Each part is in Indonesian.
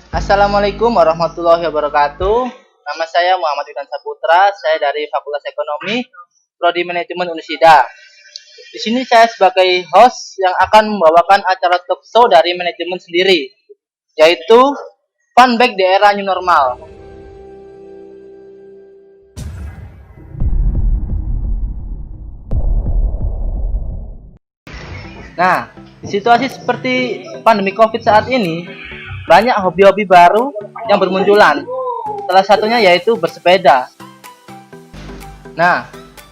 Assalamualaikum warahmatullahi wabarakatuh. Nama saya Muhammad Widan Saputra. Saya dari Fakultas Ekonomi, Prodi Manajemen Unisida. Di sini saya sebagai host yang akan membawakan acara talk show dari manajemen sendiri, yaitu Fun Back di Era New Normal. Nah, di situasi seperti pandemi COVID saat ini, banyak hobi-hobi baru yang bermunculan. Salah satunya yaitu bersepeda. Nah,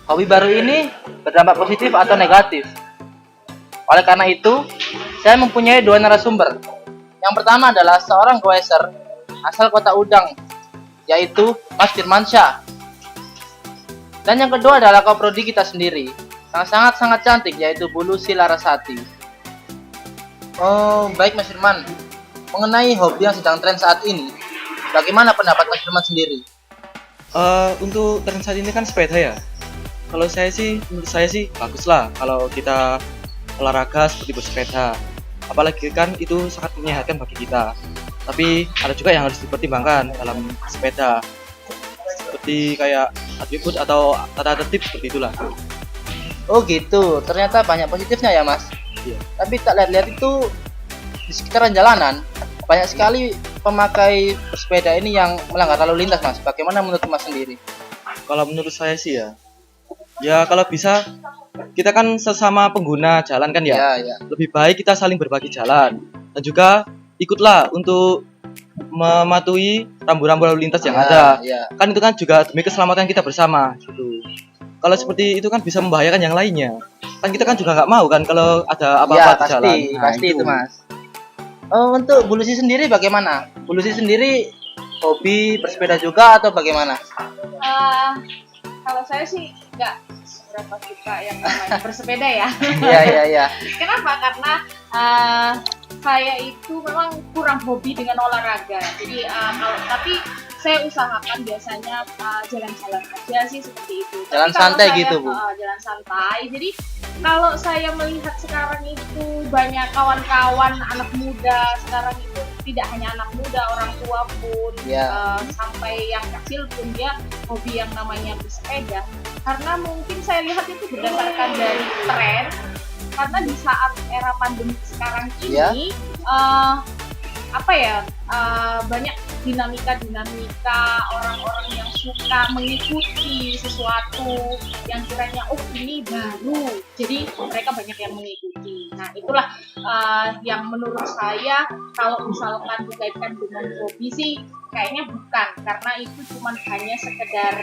hobi baru ini berdampak positif atau negatif. Oleh karena itu, saya mempunyai dua narasumber. Yang pertama adalah seorang goeser asal Kota Udang, yaitu Mas Firmansyah. Dan yang kedua adalah koprodi kita sendiri, sangat cantik, yaitu Bu Lucy Larasati. Oh, baik Mas Firman. Mengenai hobi yang sedang tren saat ini, bagaimana pendapat Mas Firman sendiri? Untuk tren saat ini kan sepeda ya. Kalau menurut saya sih bagus lah kalau kita olahraga seperti bersepeda. Apalagi kan itu sangat menyehatkan bagi kita. Tapi ada juga yang harus dipertimbangkan dalam sepeda. Seperti kayak atribut atau tata tertib seperti itulah. Oh gitu, ternyata banyak positifnya ya Mas. Iya. Tapi tak lihat-lihat itu di sekitaran jalanan banyak sekali pemakai bersepeda ini yang melanggar lalu lintas Mas. Bagaimana menurut Mas sendiri? Kalau menurut saya sih ya kalau bisa kita kan sesama pengguna jalan kan ya. Ya. Lebih baik kita saling berbagi jalan dan juga ikutlah untuk mematuhi rambu-rambu lalu lintas yang ada. Ya. Kan itu kan juga demi keselamatan kita bersama gitu. Kalau seperti itu kan bisa membahayakan yang lainnya. Kan kita kan juga nggak mau kan kalau ada apa-apa di jalan. Nah, pasti itu Mas. Untuk Bu Lucy sendiri bagaimana? Bu Lucy sendiri hobi bersepeda juga atau bagaimana? Kalau saya sih nggak seberapa suka yang namanya bersepeda ya. Iya. Kenapa? Karena saya itu memang kurang hobi dengan olahraga. Jadi tapi saya usahakan biasanya jalan-jalan aja sih seperti itu. Jalan Tapi santai saya, gitu Bu? Jalan santai. Jadi kalau saya melihat sekarang itu banyak kawan-kawan anak muda sekarang itu tidak hanya anak muda, orang tua pun sampai yang kecil pun dia hobi yang namanya bersepeda. Karena mungkin saya lihat itu berdasarkan dari tren. Karena di saat era pandemi sekarang ini banyak dinamika orang-orang yang suka mengikuti sesuatu yang kiranya ini baru, jadi mereka banyak yang mengikuti. Nah itulah yang menurut saya kalau misalkan dikaitkan dengan hobi sih kayaknya bukan, karena itu cuma hanya sekedar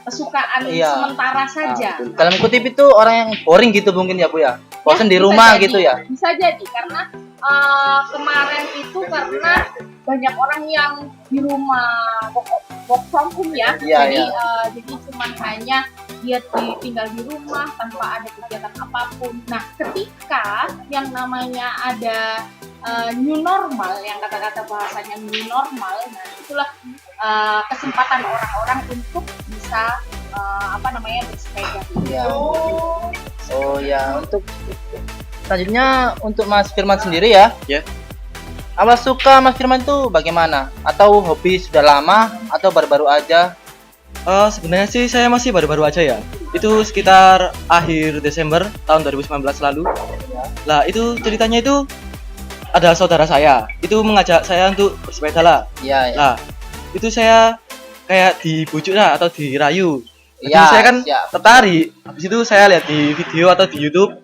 kesukaan sementara saja. Dalam kutip itu orang yang boring gitu mungkin ya Bu ya, bosan di rumah jadi, gitu ya. Bisa jadi karena kemarin itu karena banyak orang yang di rumah work from home ya. Jadi cuma hanya dia tinggal di rumah tanpa ada kegiatan apapun. Nah ketika yang namanya ada new normal, yang kata-kata bahasanya new normal, nah itulah kesempatan orang-orang untuk bisa bersepeda. Untuk selanjutnya untuk Mas Firman sendiri ya. Awal suka Mas Firman itu bagaimana? Atau hobi sudah lama atau baru-baru aja? Sebenarnya sih saya masih baru-baru aja ya. Itu sekitar akhir Desember tahun 2019 lalu. Lah itu ceritanya itu ada saudara saya. Itu mengajak saya untuk bersepeda lah. Lah itu saya kayak dibujuk lah atau dirayu. Jadi saya kan tertarik. Habis itu saya lihat di video atau di YouTube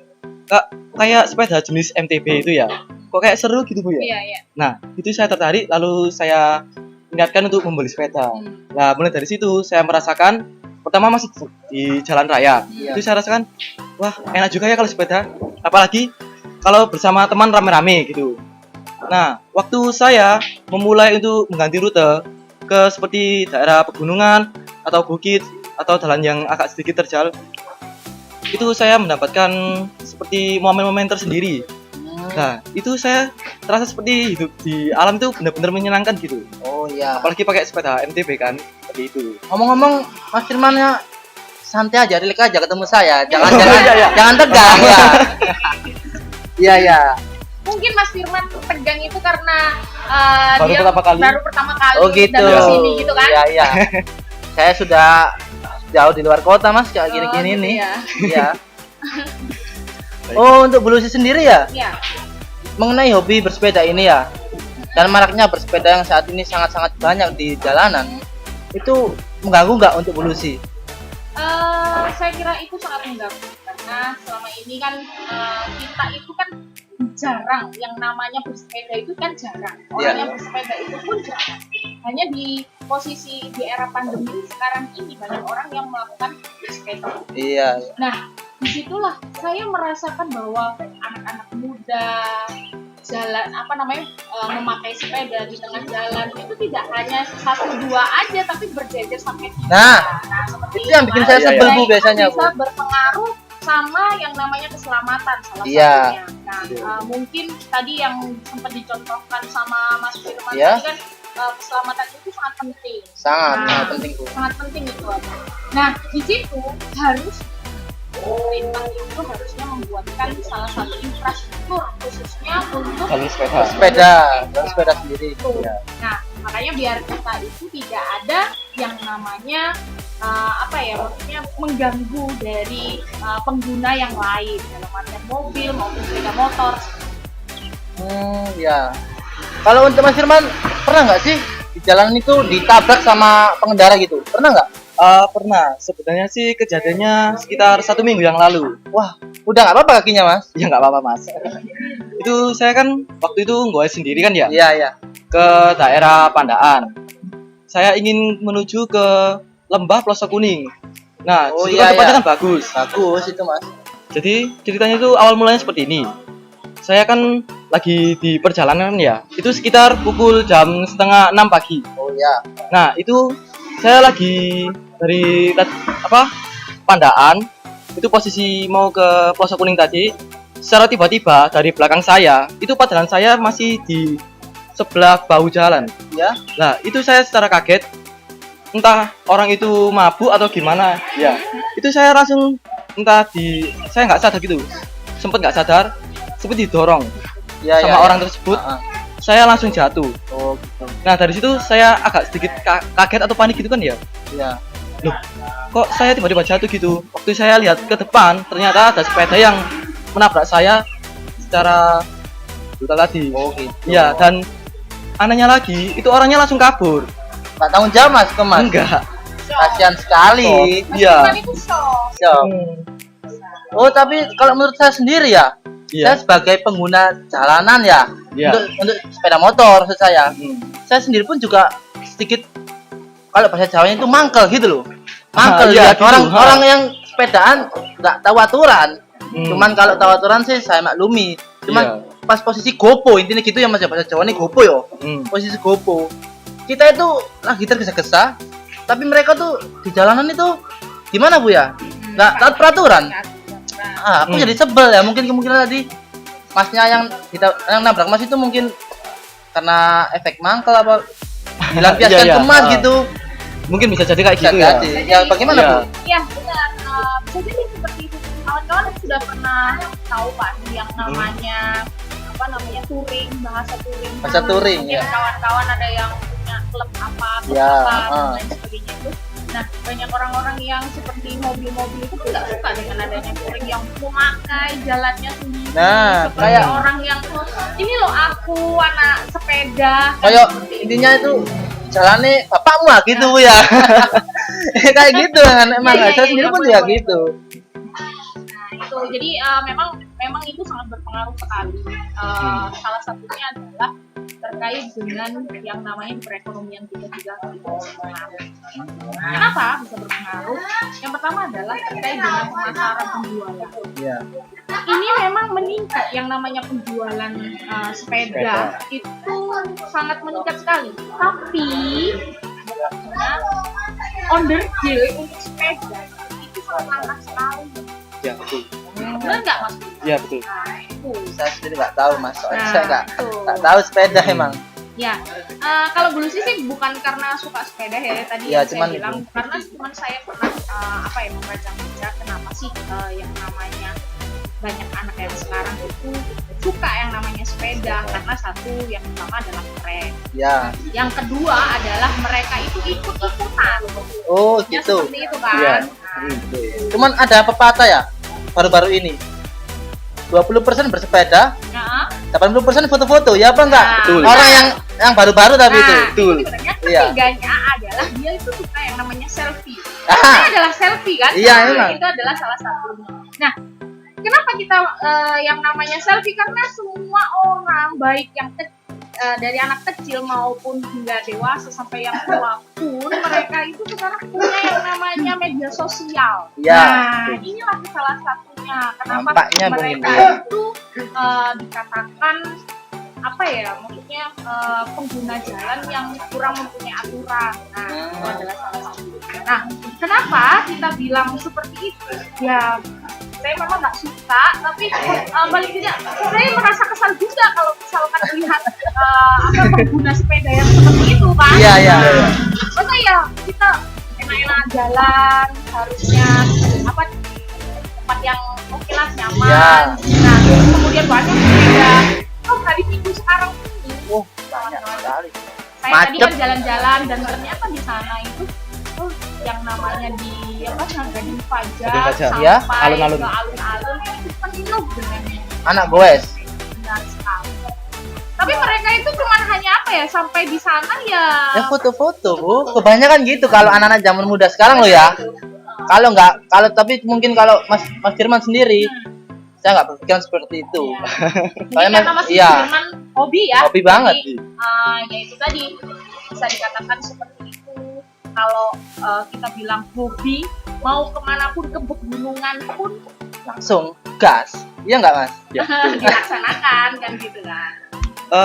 kayak sepeda jenis MTB itu ya. Kok kayak seru gitu Bu ya? Iya. Nah, itu saya tertarik lalu saya niatkan untuk membeli sepeda. Nah, mulai dari situ saya merasakan pertama masih di jalan raya. Itu saya rasakan wah, enak juga ya kalau sepeda. Apalagi kalau bersama teman rame-rame gitu. Nah, waktu saya memulai untuk mengganti rute ke seperti daerah pegunungan atau bukit atau jalan yang agak sedikit terjal, itu saya mendapatkan seperti momen-momen tersendiri. Nah, itu saya terasa seperti hidup di alam itu benar-benar menyenangkan gitu. Apalagi pakai sepeda MTB kan, seperti itu. Ngomong-ngomong, Mas Firman ya santai aja, rileks aja ketemu saya. Jangan tegang ya. Iya. Mungkin Mas Firman pegang itu karena Baru dia pertama kali. baru pertama kali Oh gitu. datang ke sini gitu kan? Iya, iya. Saya sudah jauh di luar kota Mas, kayak gini-gini gitu nih. ya. Iya. Oh, untuk Bu Lucy sendiri ya? Iya. Mengenai hobi bersepeda ini ya, dan maraknya bersepeda yang saat ini sangat-sangat banyak di jalanan, itu mengganggu nggak untuk Bu Lucy? Saya kira itu sangat mengganggu karena selama ini kan kita itu kan jarang yang namanya bersepeda itu kan jarang. Orang Iya. yang bersepeda itu pun jarang. Hanya di posisi di era pandemi sekarang ini banyak orang yang melakukan bersepeda. Iya. Nah, disitulah saya merasakan bahwa anak-anak muda jalan memakai sepeda di tengah jalan itu tidak hanya 1-2 aja tapi berjejer sampai 3. Nah, seperti itu yang bikin saya Iya, sebel iya. Bu Itu biasanya Bu. bisa berpengaruh sama yang namanya keselamatan salah Iya. satunya. Nah, mungkin tadi yang sempat dicontohkan sama Mas Firman Iya. tadi kan keselamatan itu sangat penting. Sangat penting Bu. Sangat penting itu. Nah, di situ harus pemerintah itu harusnya membuatkan salah satu infrastruktur khususnya untuk Jalur sepeda. Sepeda sendiri. itu. Nah, makanya biar kita itu tidak ada yang namanya maksudnya mengganggu dari pengguna yang lain dalam artian mobil maupun sepeda motor. Ya. Kalau untuk Mas Firman, pernah nggak sih di jalan itu ditabrak sama pengendara gitu? Pernah nggak? Pernah. Sebenarnya sih kejadiannya sekitar 1 minggu yang lalu. Wah, udah nggak apa-apa kakinya Mas? Ya nggak apa-apa mas. Itu saya kan waktu itu gue sendiri kan ya Iya, iya. ke daerah Pandaan. Saya ingin menuju ke Lembah Pelosok Kuning. Nah, Oh, situ iya, kan tempatnya iya. kan bagus. Bagus itu Mas. Jadi ceritanya itu awal mulanya seperti ini. Saya kan lagi di perjalanan ya. Itu sekitar pukul jam setengah 6 pagi. Oh ya. Nah, itu saya lagi dari Pandaan. Itu posisi mau ke Pelosok Kuning tadi. Secara tiba-tiba dari belakang saya, itu padahal saya masih di sebelah bahu jalan. Ya. Nah, itu saya secara kaget. Entah orang itu mabuk atau gimana. Ya. Itu saya langsung saya nggak sadar gitu. Sempet nggak sadar, sempet didorong Ya, sama ya, orang ya. tersebut. Ah, ah. Saya langsung jatuh. Oh gitu. Nah, dari situ saya agak sedikit kaget atau panik gitu kan ya. Ya. Loh, kok saya tiba-tiba jatuh gitu? Waktu saya lihat ke depan, ternyata ada sepeda yang menabrak saya secara brutal tadi. Oh gitu. Iya, dan anehnya lagi, itu orangnya langsung kabur. Nggak tanggung jawab Mas, ke Mas. Enggak. Kasihan sekali. Iya. Kan itu shock. Siap. Oh, tapi kalau menurut saya sendiri ya, saya Iya. sebagai pengguna jalanan ya, Iya. untuk sepeda motor maksud saya. Hmm. Saya sendiri pun juga sedikit kalau bahasa Jawanya itu mangkel gitu loh. Mangkel Iya, lihat gitu. orang yang sepedaan nggak tahu aturan. Hmm. Cuman kalau tahu aturan sih saya maklumi. Cuman Iya. pas posisi gopo intinya gitu ya Mas ya, bahasa Jawa ini gopo yo. Hmm. Posisi gopo. Kita itu lagi tergesa-gesa, tapi mereka tuh di jalanan itu gimana Bu ya? Nggak taat peraturan. Aku Hmm. jadi sebel ya, mungkin kemungkinan tadi Masnya yang nabrak Mas itu mungkin karena efek mangkel apa dilampiaskan Iya, iya. ke Mas Ah. gitu. Mungkin bisa jadi kayak Bisa gitu ya. jadi. Ya bagaimana Iya. Bu? Iya benar. Bisa jadi seperti itu. Kawan-kawan sudah pernah tahu Pak yang namanya touring, bahasa touring. Bahasa touring, Mungkin ya. kawan-kawan ada yang punya klub apa, Ya, dan ah. lain sebagainya itu. Nah, banyak orang-orang yang seperti mobil-mobil itu kan nggak suka dengan adanya touring yang memakai jalannya sendiri. Nah, seperti kayak- orang yang ini loh aku anak sepeda. kan Kayak seperti itu. intinya itu jalannya bapakmu lah gitu Bu ya. Kayak gitu kan emang Iya, iya, saya iya, sendiri pun boleh, juga boleh. gitu. Nah, itu jadi memang itu sangat berpengaruh sekali. Salah satunya adalah terkait dengan yang namanya perekonomian kita juga berpengaruh. Kenapa bisa berpengaruh? Yang pertama adalah terkait dengan pemasaran penjualan. Iya. Ini memang meningkat yang namanya penjualan sepeda itu sangat meningkat sekali. Tapi order deal untuk sepeda itu sangat langka sekali. Ya, betul. Benar nggak Mas? Iya, betul. Nah, itu. Saya sendiri nggak tahu Mas, soalnya Nah, saya itu. nggak tahu sepeda emang. Ya, kalau Bu Lucy sih bukan karena suka sepeda ya tadi Ya, yang cuman saya bilang, karena cuman saya pernah membaca-baca kenapa sih yang namanya banyak anak yang sekarang itu suka yang namanya sepeda karena satu yang pertama adalah keren. Ya. Yang kedua adalah mereka itu ikut-ikutan. Oh, Ya, gitu. seperti itu kan. Iya. Nah, Cuman ada pepatah ya baru-baru ini. 20% bersepeda, nah, 80% foto-foto. Ya apa enggak? Nah, Betul. Orang yang baru-baru tapi itu. Betul. Sebenarnya Iya. ketiganya adalah dia itu suka yang namanya selfie. Ah. Ini adalah selfie kan? Iya, Nah, emang. itu adalah salah satunya. Nah, kenapa kita yang namanya selfie? Karena semua orang baik yang dari anak kecil maupun hingga dewasa sampai yang tua pun mereka itu sekarang punya yang namanya media sosial. Iya, Nah, betul. inilah salah satunya kenapa Nampaknya mereka begini. itu dikatakan apa ya, maksudnya pengguna jalan yang kurang mempunyai aturan. Nah, itu adalah salah satunya. Nah, kenapa kita bilang seperti itu? Ya, saya memang nggak suka, tapi paling tidak saya merasa kesal juga kalau misalkan melihat pengguna sepeda yang seperti itu kan. Iya, iya. Masa ya kita enak-enak jalan harusnya apa di tempat yang oke lah, nyaman. Iya. Nah, kemudian banyak sepeda. Oh, hari Minggu sekarang ini Oh, banyak sekali. saya tadi Macet. kan jalan-jalan dan ternyata di sana itu yang namanya di apa Gading Fajar Gading Fajar. sampai Ya, alun-alun. ke alun-alun itu penuh dengan Anak goes. benar sekali. Tapi mereka itu cuman hanya apa ya, sampai di sana ya. Ya foto-foto, Bu. Kebanyakan gitu kalau anak-anak zaman muda sekarang loh ya. Kalau tapi mungkin kalau Mas Firman sendiri, saya nggak berpikiran seperti itu. Ya. Mungkin Soalnya karena Mas iya. Firman hobi ya. Hobi banget. Jadi, ya itu tadi bisa dikatakan seperti itu. Kalau kita bilang hobi, mau kemanapun ke pegunungan pun Langsung gas. Iya nggak, Mas? Ya. dilaksanakan kan gitu kan.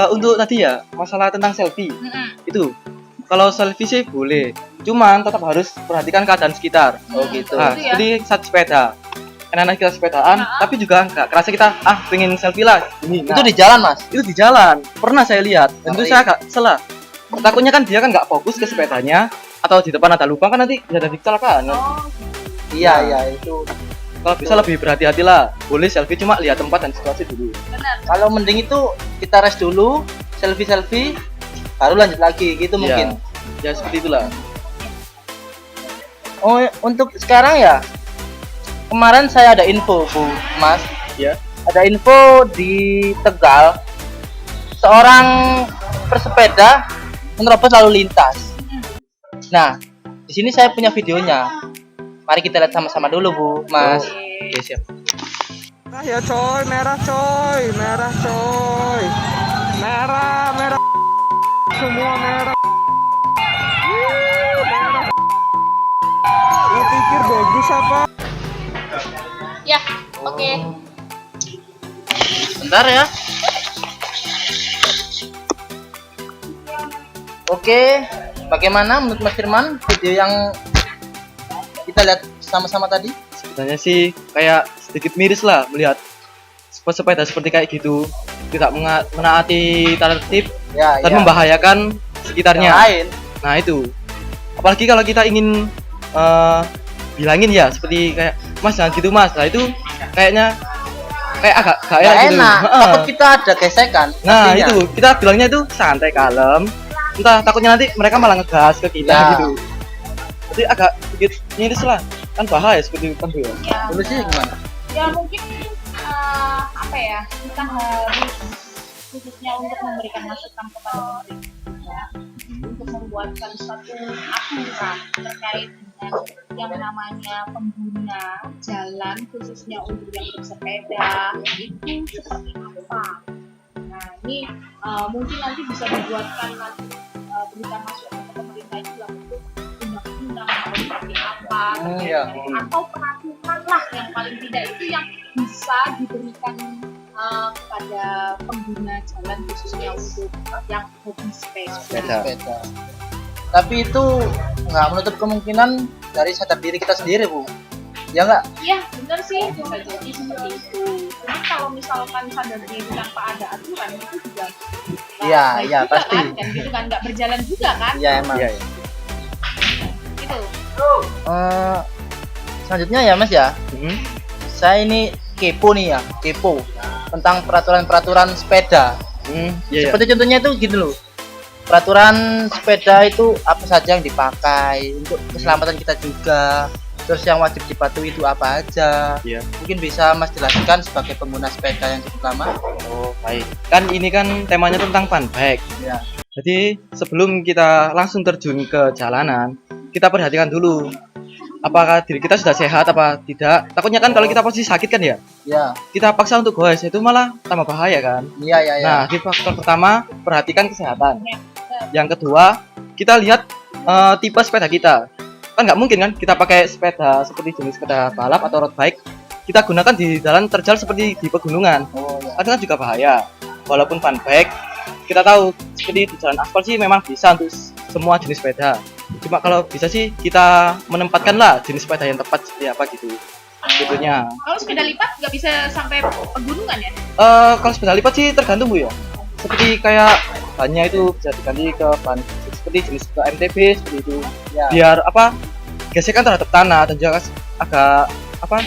Untuk tadi ya masalah tentang selfie Mm-mm. itu, kalau selfie sih boleh, cuman tetap harus perhatikan keadaan sekitar. Oh, gitu. Nah, Gitu ya. seperti saat sepeda, enak-enak kita sepedaan, tapi juga enggak kerasa kita pengen selfie lah. Ini, Itu di jalan, Mas. itu di jalan. Pernah saya lihat, dan itu Ngeri. saya agak salah. Takutnya kan dia kan nggak fokus ke sepedanya, atau di depan ada lubang kan nanti bisa ada kecelakaan. Kan? Oh, gitu. Iya, iya itu. Kalau bisa lebih berhati-hatilah. Boleh selfie cuma lihat tempat dan situasi dulu. Benar. Kalau mending itu kita rest dulu, selfie, baru lanjut lagi gitu mungkin. Ya seperti itulah. Oh, untuk sekarang ya. Kemarin saya ada info, Bu, Mas. Ya. Ada info di Tegal. Seorang pesepeda menerobos lalu lintas. Nah, di sini saya punya videonya. Mari kita lihat sama-sama dulu, Bu, Mas. Oke, siap. Ya coy, merah coy, merah coy, merah, semua merah. Merah. Lo pikir bagus apa? Ya, oke. Bentar ya. Oke, bagaimana menurut Mas Firman video yang kita lihat sama-sama tadi? Sebenarnya sih kayak sedikit miris lah melihat sepeda seperti kayak gitu, tidak menaati tertib Ya, dan membahayakan sekitarnya. Yang lain. Nah itu, apalagi kalau kita ingin bilangin ya seperti kayak Mas jangan gitu Mas. Nah itu kayaknya kayak agak gak Nggak enak gitu. enak. Heeh. Takut kita ada gesekan. Nah pastinya. itu kita bilangnya itu santai kalem. Entah takutnya nanti mereka malah ngegas ke kita Ya. gitu. Jadi agak sedikit miris lah, kan bahaya seperti itu kan Bu. Ya, Dulu sih gimana? ya mungkin apa ya, kita harus khususnya untuk memberikan masukan kepada pemerintah untuk membuatkan suatu aturan terkait dengan yang namanya pengguna jalan khususnya untuk yang bersepeda itu seperti apa. Nah ini mungkin nanti bisa dibuatkan nanti berikan masukan ke pemerintah itu dalam bentuk undang-undang atau seperti apa Iya. atau peraturan lah yang paling tidak itu yang bisa diberikan kepada pengguna jalan khususnya untuk yang hobi sepeda. Sepeda. Tapi itu nggak menutup kemungkinan dari sadar diri kita sendiri, Bu. Ya nggak? Iya benar sih, bisa jadi seperti itu. Cuma kalau misalkan sadar diri tanpa ada aturan itu juga Iya, baik iya, juga pasti. kan, dan gitu kan nggak berjalan juga kan, Iya emang. Iya, iya. gitu. Selanjutnya ya Mas ya. Mhm. Saya ini kepo nih ya, kepo. tentang peraturan-peraturan sepeda. Iya. Seperti contohnya itu gitu loh. Peraturan sepeda itu apa saja yang dipakai untuk keselamatan kita juga. Terus yang wajib dipatuhi itu apa aja? Iya. Mungkin bisa Mas jelaskan sebagai pengguna sepeda yang cukup lama. Oh, baik. Kan ini kan temanya tentang fun bike. Ya. Jadi sebelum kita langsung terjun ke jalanan, kita perhatikan dulu apakah diri kita sudah sehat apa tidak. Takutnya kan kalau kita posisi sakit kan ya, Ya. kita paksa untuk goes itu malah tambah bahaya kan. Iya, iya, iya. Nah, di faktor pertama perhatikan kesehatan. Yang kedua kita lihat tipe sepeda kita. Kan nggak mungkin kan kita pakai sepeda seperti jenis sepeda balap atau road bike kita gunakan di jalan terjal seperti di pegunungan. Oh, ya. Kan juga bahaya. Walaupun fun bike kita tahu seperti di jalan aspal sih memang bisa untuk semua jenis sepeda. Cuma kalau bisa sih kita menempatkan lah jenis sepeda yang tepat seperti apa gitu. Contohnya. Kalau sepeda lipat nggak bisa sampai pegunungan ya? Kalau sepeda lipat sih tergantung Bu ya. Seperti kayak bannya itu bisa diganti ke ban seperti jenis ke MTB seperti itu. Ya. Biar apa? Gesekan terhadap tanah dan juga agak apa?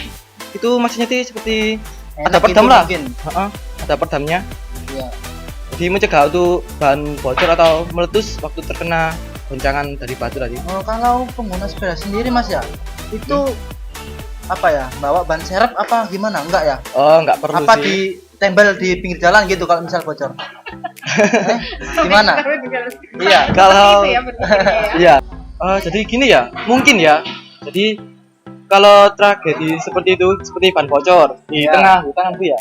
Itu maksudnya sih seperti ada Enak perdam gitu lah. mungkin. Ada perdamnya. Iya. Jadi mencegah untuk bahan bocor atau meletus waktu terkena goncangan dari batu tadi. Oh, kalau pengguna sepeda sendiri Mas ya, itu apa ya? Bawa ban serep apa gimana? Enggak ya? Oh, nggak perlu Apa sih. ditempel di pinggir jalan gitu kalau misal bocor? Gimana? Iya. Kalau Itu ya berpikirnya ya. iya. Jadi gini ya, mungkin ya. Jadi kalau tragedi seperti itu, seperti ban bocor di Ya. tengah hutan Bu ya.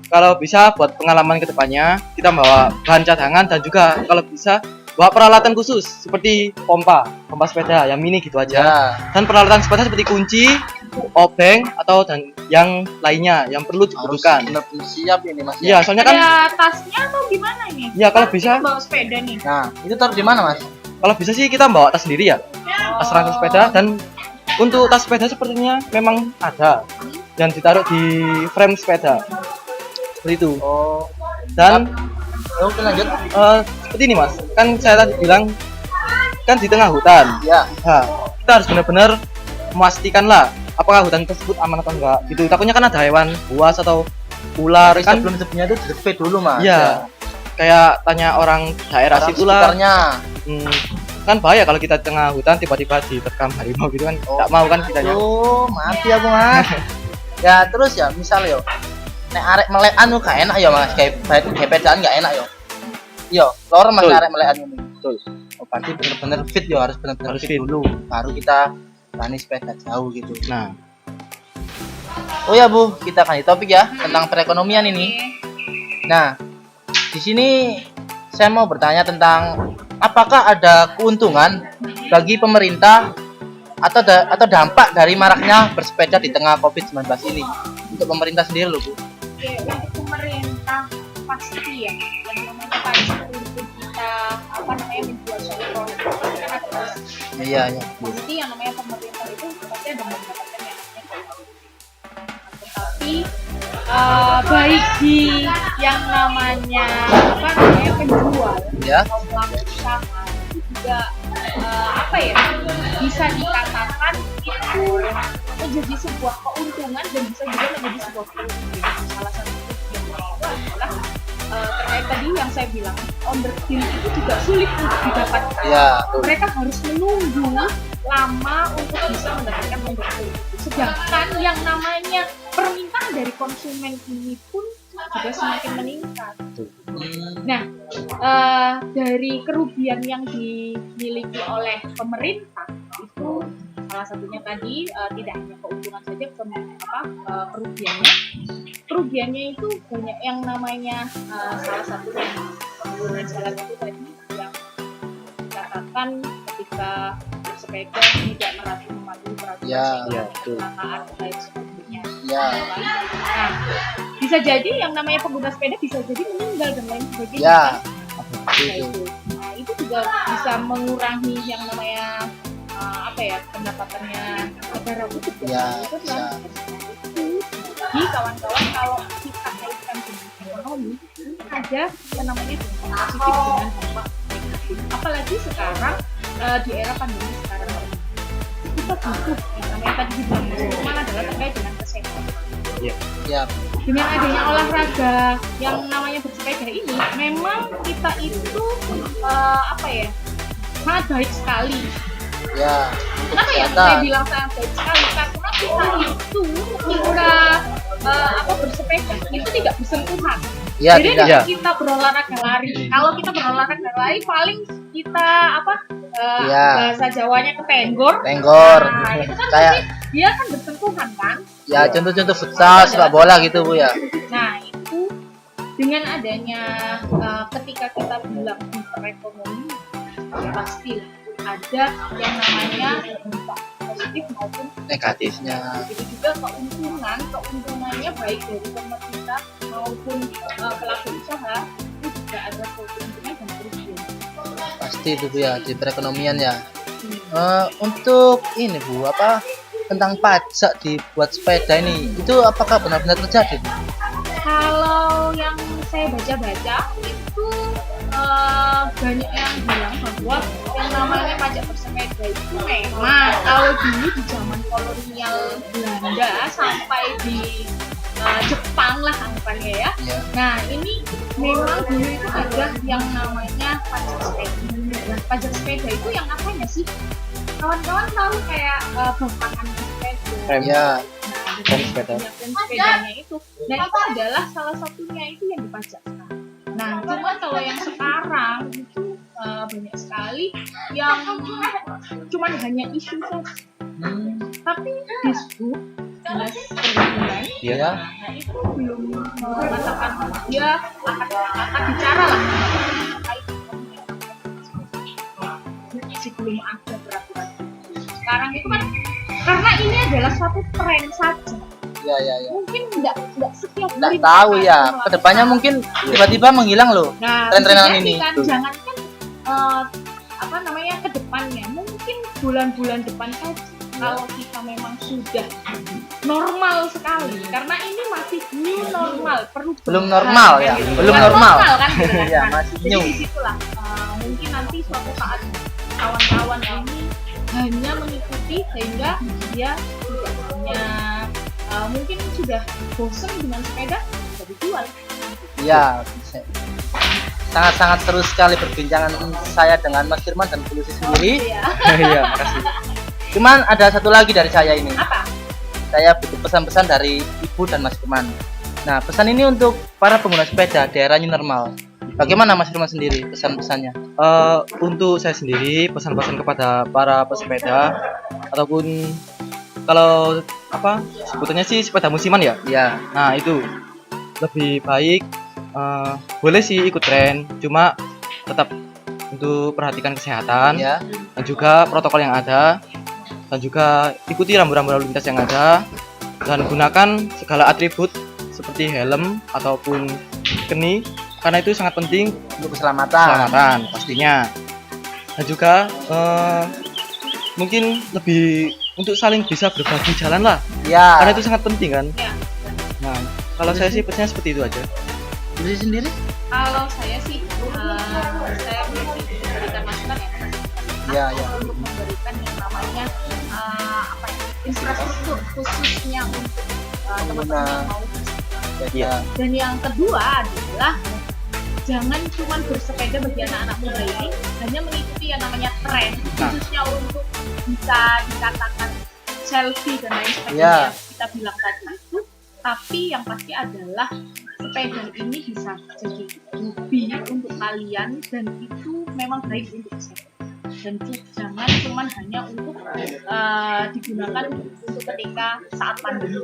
Kalau bisa buat pengalaman kedepannya, kita bawa bahan cadangan dan juga kalau bisa bawa peralatan khusus seperti pompa sepeda yang mini gitu aja. Ya. Dan peralatan sepeda seperti kunci, obeng atau dan yang lainnya yang perlu Harus dibutuhkan. benar-benar siap ini Mas. Iya, soalnya kan Ada tasnya atau gimana ini? ya kalau Kan bisa kita bawa sepeda nih. Nah, itu taruh di mana Mas? kalau bisa sih kita bawa tas sendiri ya. Tas rangka sepeda dan untuk tas sepeda sepertinya memang ada yang ditaruh di frame sepeda. Seperti itu. Oh, Dan oke lanjut. seperti ini Mas, kan saya tadi bilang kan di tengah hutan. Ya. Nah, kita harus benar-benar memastikan lah apakah hutan tersebut aman atau enggak. Gitu. Takutnya kan ada hewan buas atau ular Tapi kan. sebelumnya itu survei dulu Mas. Iya. Kayak tanya orang daerah Orang situ lah. sekitarnya. Kan bahaya kalau kita di tengah hutan tiba-tiba diterkam harimau gitu kan. Enggak mau kan kitanya. Oh, mati aku Mas. Ya terus ya misal yo. Nek arek melek anu gak enak ya Mas, kayak pedaan gak enak yo. Yo, lor Mas Betul. arek melekan ini. Betul. Oh, berarti bener-bener fit yo, harus bener-bener Harus fit fit. dulu. Baru kita berani sepeda jauh gitu. Nah, Oh ya Bu, kita akan di topik ya tentang perekonomian ini. Nah, di sini saya mau bertanya tentang apakah ada keuntungan bagi pemerintah atau dampak dari maraknya bersepeda di tengah COVID-19 ini untuk pemerintah sendiri loh Bu. Oke, untuk pemerintah pasti ya yang namanya pajak untuk kita apa namanya menjual suatu produk itu kan ada cost. Iya, iya. Jadi yang namanya pemerintah itu pasti ada mendapatkan yang namanya cost. Tetapi baik di yang namanya apa namanya penjual Ya. pelaku usaha itu juga apa ya bisa dikatakan itu menjadi sebuah keuntungan dan bisa juga menjadi sebuah kerugian. Salah satu kerugian itu adalah terkait tadi yang saya bilang order deal itu juga sulit untuk didapatkan. Iya, betul. Mereka harus menunggu lama untuk bisa mendapatkan order deal. Sedangkan yang namanya permintaan dari konsumen ini pun juga semakin meningkat. Nah, dari kerugian yang dimiliki oleh pemerintah itu salah satunya tadi tidak hanya keuntungan saja, kerugiannya. Kerugiannya itu banyak yang namanya salah satunya pengguna jalan itu tadi yang dikatakan ketika bersepeda tidak mematuhi peraturan Ya, sehingga ya, ada betul. kecelakaan dan lain sebagainya. Ya. Nah, bisa jadi yang namanya pengguna sepeda bisa jadi meninggal dan lain sebagainya. Ya. Kan? Nah, itu juga bisa mengurangi yang namanya pendapatannya negara itu juga. Ya, Itu ya. Jadi kawan-kawan kalau kita kaitkan dengan ekonomi ini ada yang namanya dampak positif dengan dampak negatif. Apalagi sekarang di era pandemi sekarang ini. Kita butuh yang namanya tadi dibilang semua adalah terkait dengan kesehatan. Ya. dengan adanya olahraga yang namanya bersepeda ini, memang kita itu sangat baik sekali. Ya, untuk Kenapa ya saya kesehatan. bilang sangat baik sekali? Karena kita itu ketika bersepeda itu tidak bersentuhan. Ya, Jadi tidak. Ya. kita berolahraga lari. Kalau kita berolahraga lari, paling kita Ya. bahasa Jawanya ketenggor. Tenggor. Nah, itu kan Kayak berarti dia kan bersentuhan kan. ya contoh-contoh futsal, sepak bola gitu Bu ya. Nah itu dengan adanya ketika kita bilang perekonomian, ya pasti ada yang namanya dampak positif maupun Negatifnya. itu juga keuntungannya baik dari pemerintah maupun pelaku usaha itu juga ada keuntungan dan kerugian. Pasti itu Bu ya, di perekonomian ya. Untuk ini Bu, tentang pajak dibuat sepeda ini, itu apakah benar-benar terjadi Bu? Kalau yang saya baca-baca itu banyak yang bilang bahwa yang namanya pajak bersepeda itu memang kalau dulu di zaman kolonial Belanda sampai di Jepang lah anggapannya ya. Ya. Nah ini memang dulu itu ada yang namanya pajak sepeda. Nah, pajak sepeda itu yang apanya sih? Kawan-kawan tahu kayak bangkangan sepeda. Rem. Ya, Rem sepeda. Dan sepedanya itu. Nah itu adalah salah satunya itu yang dipajakkan. Nah cuma kalau yang sekarang itu banyak sekali yang cuman hanya isu saja. Tapi disebut dinas perhubungan. Iya. Nah itu belum mengatakan dia akan bicara lah terkait masih belum ada peraturan. Sekarang itu kan karena ini adalah suatu tren saja. ya. Mungkin nggak setiap Nggak hari tahu mereka ya, melakukan. kedepannya mungkin tiba-tiba menghilang loh. Nah, tren-trenan bisa ini. jadi kan, jangankan kedepannya, mungkin bulan-bulan depan saja. Kalau kita memang sudah normal sekali, karena ini masih new normal, Belum normal ya, gitu. belum Bukan normal. kan, gitu kan. Ya, masih Jadi new. disitulah mungkin nanti suatu saat kawan-kawan ini hanya mengikuti sehingga dia tidak punya mungkin sudah bosan dengan sepeda bisa dijual. Ya, bisa. Sangat-sangat seru sekali perbincangan saya dengan Mas Firman dan Pulusi sendiri. Ya. Iya, makasih. Cuman ada satu lagi dari saya ini. Apa? Saya butuh pesan-pesan dari Ibu dan Mas Firman. Nah, pesan ini untuk para pengguna sepeda daerah new normal. Bagaimana Mas Firman sendiri pesan-pesannya? Untuk saya sendiri pesan-pesan kepada para pesepeda ataupun kalau sebutannya sih sepeda musiman ya. Ya, Nah itu lebih baik boleh sih ikut tren, cuma tetap untuk perhatikan kesehatan ya. dan juga protokol yang ada, dan juga ikuti rambu-rambu lalu lintas yang ada, dan gunakan segala atribut seperti helm ataupun keni karena itu sangat penting Untuk keselamatan. pastinya. Dan juga mungkin lebih untuk saling bisa berbagi jalan lah, Ya. karena itu sangat penting kan. Ya. Nah kalau saya sih pesannya seperti itu aja. Pulusi sendiri? Kalau saya sih, saya memberikan masukan Ya, ya. untuk memberikan yang namanya infrastruktur khususnya untuk teman-teman yang mau bersepeda. Ya. Dan yang kedua adalah jangan cuma bersepeda bagi anak-anak muda ini hanya mengikuti yang namanya tren, khususnya untuk bisa dikatakan selfie dan lain sebagainya Ya. yang kita bilang tadi itu. Tapi yang pasti adalah sepeda ini bisa jadi hobi untuk kalian dan itu memang baik untuk kesehatan. Dan jangan cuma hanya untuk digunakan untuk ketika saat pandemi.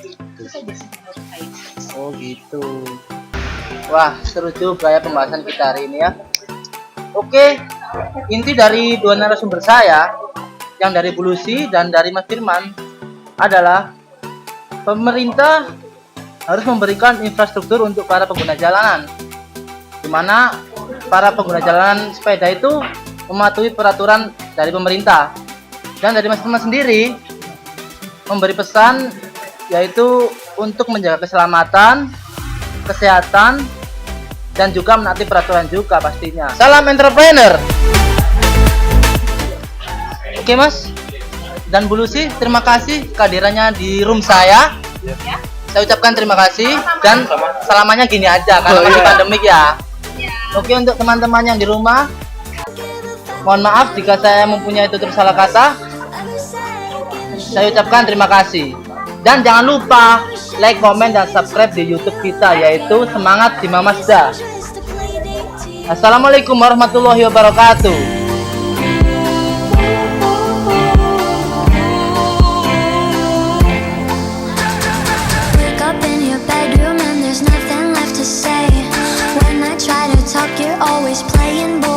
Itu saja sih menurut saya. Oh gitu. Wah, seru juga ya pembahasan kita hari ini ya. Oke, inti dari dua narasumber saya, yang dari Pulusi dan dari Mas Firman, adalah pemerintah harus memberikan infrastruktur untuk para pengguna jalanan, di mana para pengguna jalanan sepeda itu mematuhi peraturan dari pemerintah. Dan dari Mas Firman sendiri memberi pesan yaitu untuk menjaga keselamatan, kesehatan, dan juga menaati peraturan juga pastinya. Salam entrepreneur. Oke Mas dan Bu Lucy, terima kasih kehadirannya di room saya. Ya. saya ucapkan terima kasih dan selamanya gini aja karena Oh, masih iya. pandemik ya. Ya. Oke, untuk teman-teman yang di rumah, mohon maaf jika saya mempunyai tutur salah kata. Saya ucapkan terima kasih. Dan jangan lupa like, komen, dan subscribe di YouTube kita, yaitu Semangat Bima Mazda. Assalamualaikum warahmatullahi wabarakatuh. Wake up in your bedroom and there's nothing left to say. When I try to talk, you're always playing.